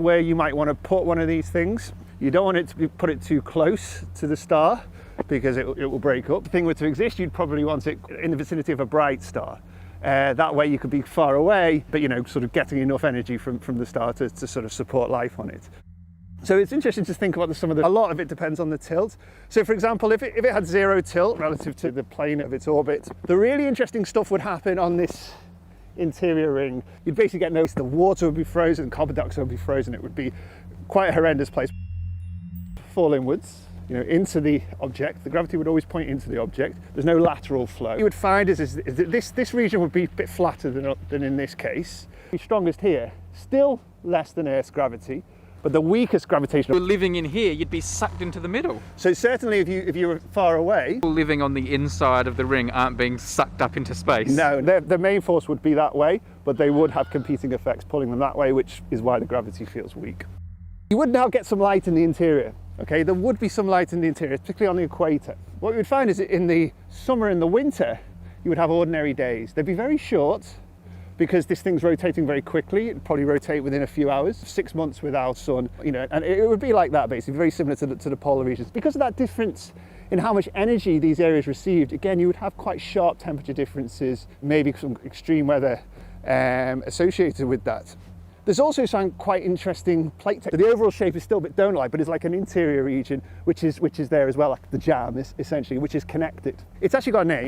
where you might want to put one of these things. You don't want it to put it too close to the star because it will break up. If the thing were to exist, you'd probably want it in the vicinity of a bright star. That way you could be far away, but sort of getting enough energy from the star to sort of support life on it. So it's interesting to think about a lot of it depends on the tilt. So for example, if it had zero tilt relative to the plane of its orbit, the really interesting stuff would happen on this interior ring. You'd basically get noticed the water would be frozen, carbon dioxide would be frozen. It would be quite a horrendous place. Fall inwards, into the object. The gravity would always point into the object. There's no lateral flow. What you would find is that this region would be a bit flatter than in this case. The strongest here, still less than Earth's gravity, but the weakest gravitational. If you're living in here, you'd be sucked into the middle. So certainly if you were far away. People living on the inside of the ring aren't being sucked up into space. No, the main force would be that way, but they would have competing effects pulling them that way, which is why the gravity feels weak. You would now get some light in the interior. Okay, there would be some light in the interior, particularly on the equator. What you would find is that in the summer and the winter, you would have ordinary days. They'd be very short because this thing's rotating very quickly. It'd probably rotate within a few hours. 6 months without sun, and it would be like that basically, very similar to the polar regions. Because of that difference in how much energy these areas received, again, you would have quite sharp temperature differences, maybe some extreme weather associated with that. There's also some quite interesting plate texture. The overall shape is still a bit donut-like, but it's like an interior region, which is there as well, like the jam, essentially, which is connected. It's actually got a name.